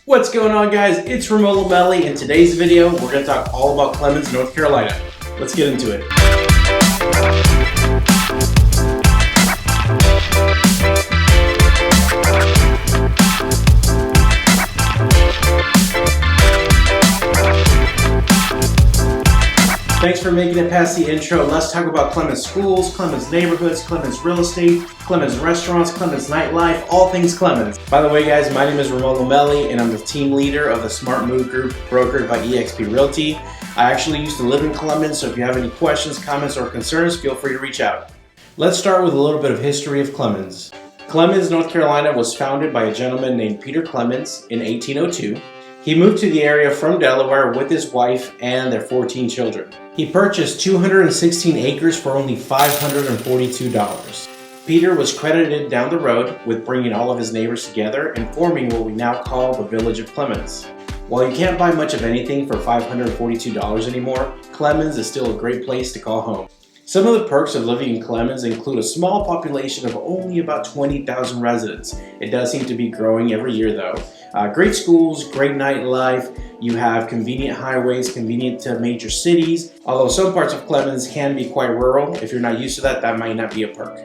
What's going on, guys? It's Ramon Lomeli. In today's video, we're going to talk all about Clemmons, North Carolina. Let's get into it. Thanks for making it past the intro. Let's talk about Clemmons schools, Clemmons neighborhoods, Clemmons real estate, Clemmons restaurants, Clemmons nightlife, all things Clemmons. By the way, guys, my name is Ramon Lomeli, and I'm the team leader of the Smart Move Group brokered by eXp Realty. I actually used to live in Clemmons, so if you have any questions, comments, or concerns, feel free to reach out. Let's start with a little bit of history of Clemmons. Clemmons, North Carolina was founded by a gentleman named Peter Clemmons in 1802. He moved to the area from Delaware with his wife and their 14 children. He purchased 216 acres for only $542. Peter was credited down the road with bringing all of his neighbors together and forming what we now call the Village of Clemmons. While you can't buy much of anything for $542 anymore, Clemmons is still a great place to call home. Some of the perks of living in Clemmons include a small population of only about 20,000 residents. It does seem to be growing every year though. Great schools, great nightlife. You have convenient highways, convenient to major cities. Although some parts of Clemmons can be quite rural. If you're not used to that, that might not be a perk.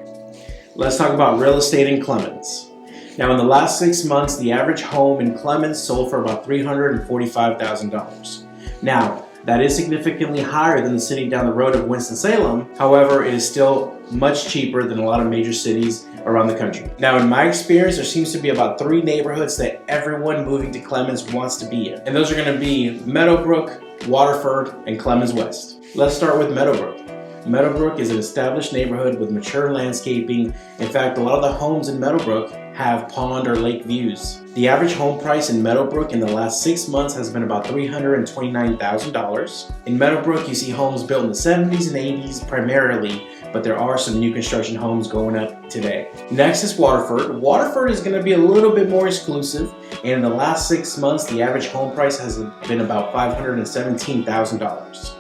Let's talk about real estate in Clemmons. Now, in the last 6 months, the average home in Clemmons sold for about $345,000. Now, that is significantly higher than the city down the road of Winston-Salem. However, it is still much cheaper than a lot of major cities around the country. Now, in my experience, there seems to be about 3 neighborhoods that everyone moving to Clemmons wants to be in. And those are going to be Meadowbrook, Waterford, and Clemmons West. Let's start with Meadowbrook. Meadowbrook is an established neighborhood with mature landscaping. In fact, a lot of the homes in Meadowbrook have pond or lake views. The average home price in Meadowbrook in the last 6 months has been about $329,000. In Meadowbrook, you see homes built in the 70s and 80s primarily, but there are some new construction homes going up today. Next is Waterford. Waterford is going to be a little bit more exclusive, and in the last 6 months, the average home price has been about $517,000.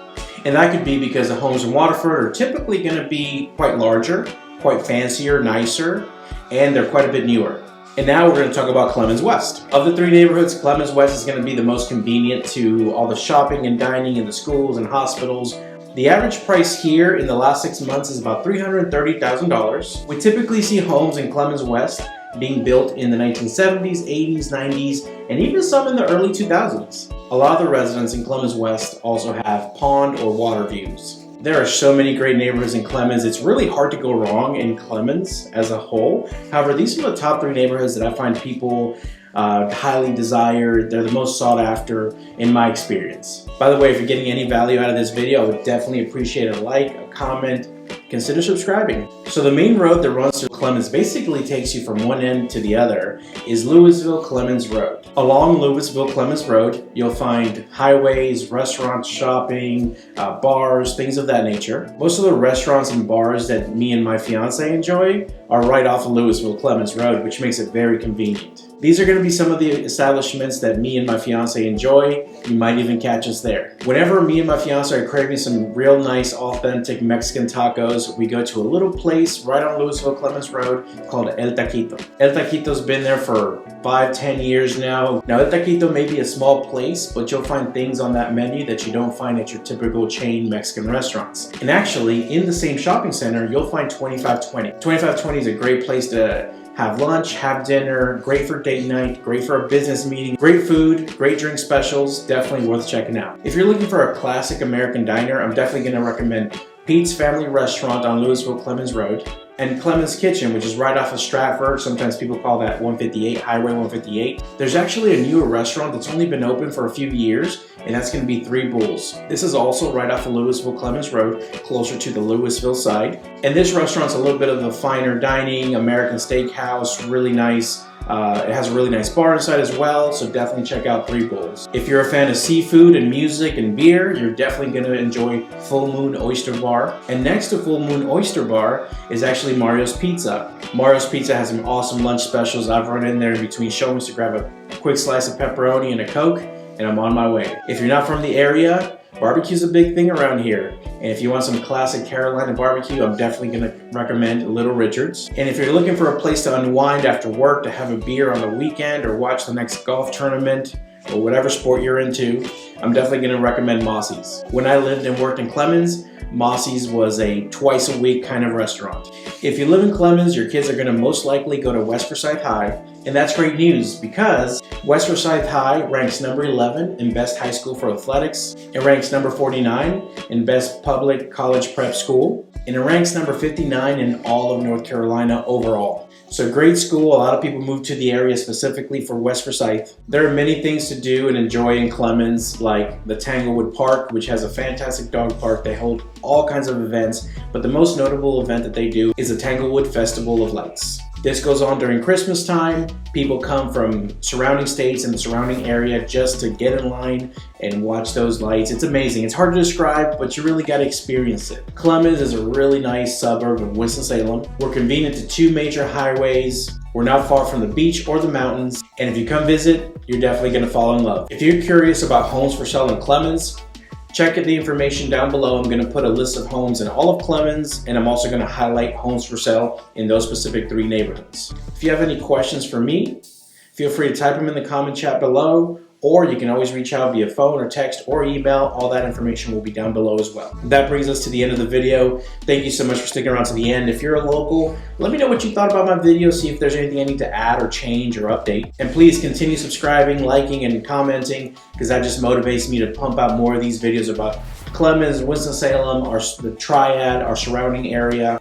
And that could be because the homes in Waterford are typically going to be quite larger, quite fancier, nicer, and they're quite a bit newer. And now we're going to talk about Clemmons West. Of the 3 neighborhoods, Clemmons West is going to be the most convenient to all the shopping and dining in the schools and hospitals. The average price here in the last 6 months is about $330,000. We typically see homes in Clemmons West being built in the 1970s, 80s, 90s, and even some in the early 2000s. A lot of the residents in Clemmons West also have pond or water views. There are so many great neighborhoods in Clemmons. It's really hard to go wrong in Clemmons as a whole. However, these are the top 3 neighborhoods that I find people highly desire. They're the most sought after in my experience. By the way, if you're getting any value out of this video, I would definitely appreciate a like, a comment, consider subscribing. So the main road that runs through Clemmons basically takes you from one end to the other is Louisville-Clemmons Road. Along Louisville-Clemmons Road, you'll find highways, restaurants, shopping, bars, things of that nature. Most of the restaurants and bars that me and my fiance enjoy are right off of Louisville-Clemmons Road, which makes it very convenient. These are going to be some of the establishments that me and my fiance enjoy. You might even catch us there. Whenever me and my fiance are craving some real nice, authentic Mexican tacos, we go to a little place right on Louisville-Clemmons Road called El Taquito. El Taquito's been there for 5-10 years now. Now, El Taquito may be a small place, but you'll find things on that menu that you don't find at your typical chain Mexican restaurants. And actually, in the same shopping center, you'll find 2520. 2520 is a great place to have lunch, have dinner, great for date night, great for a business meeting, great food, great drink specials, definitely worth checking out. If you're looking for a classic American diner, I'm definitely going to recommend Pete's Family Restaurant on Louisville-Clemmons Road, and Clemmons Kitchen, which is right off of Stratford. Sometimes people call that 158, Highway 158. There's actually a newer restaurant that's only been open for a few years, and that's going to be 3 Bulls. This is also right off of Louisville-Clemmons Road, closer to the Louisville side. And this restaurant's a little bit of a finer dining, American steakhouse, really nice. It has a really nice bar inside as well, so definitely check out 3 Bulls. If you're a fan of seafood and music and beer, you're definitely going to enjoy Full Moon Oyster Bar. And next to Full Moon Oyster Bar is actually Mario's Pizza. Mario's Pizza has some awesome lunch specials. I've run in there in between showings to grab a quick slice of pepperoni and a Coke, and I'm on my way. If you're not from the area, barbecue's a big thing around here. And if you want some classic Carolina barbecue, I'm definitely gonna recommend Little Richard's. And if you're looking for a place to unwind after work, to have a beer on the weekend or watch the next golf tournament or whatever sport you're into, I'm definitely gonna recommend Mossy's. When I lived and worked in Clemmons, Mossy's was a twice a week kind of restaurant. If you live in Clemmons, your kids are gonna most likely go to West Forsyth High, and that's great news because West Forsyth High ranks number 11 in best high school for athletics. It ranks number 49 in best public college prep school, and it ranks number 59 in all of North Carolina overall. So great school. A lot of people move to the area specifically for West Forsyth. There are many things to do and enjoy in Clemmons, like the Tanglewood Park, which has a fantastic dog park. They hold all kinds of events, but the most notable event that they do is the Tanglewood Festival of Lights. This goes on during Christmas time. People come from surrounding states and the surrounding area just to get in line and watch those lights. It's amazing. It's hard to describe, but you really got to experience it. Clemmons is a really nice suburb of Winston-Salem. We're convenient to 2 major highways. We're not far from the beach or the mountains. And if you come visit, you're definitely going to fall in love. If you're curious about homes for sale in Clemmons, check the information down below. I'm going to put a list of homes in all of Clemmons, and I'm also going to highlight homes for sale in those specific 3 neighborhoods. If you have any questions for me, feel free to type them in the comment chat below, or you can always reach out via phone or text or email. All that information will be down below as well. That brings us to the end of the video. Thank you so much for sticking around to the end. If you're a local, let me know what you thought about my video, see if there's anything I need to add or change or update. And please continue subscribing, liking, and commenting, because that just motivates me to pump out more of these videos about Clemmons, Winston-Salem, the Triad, our surrounding area.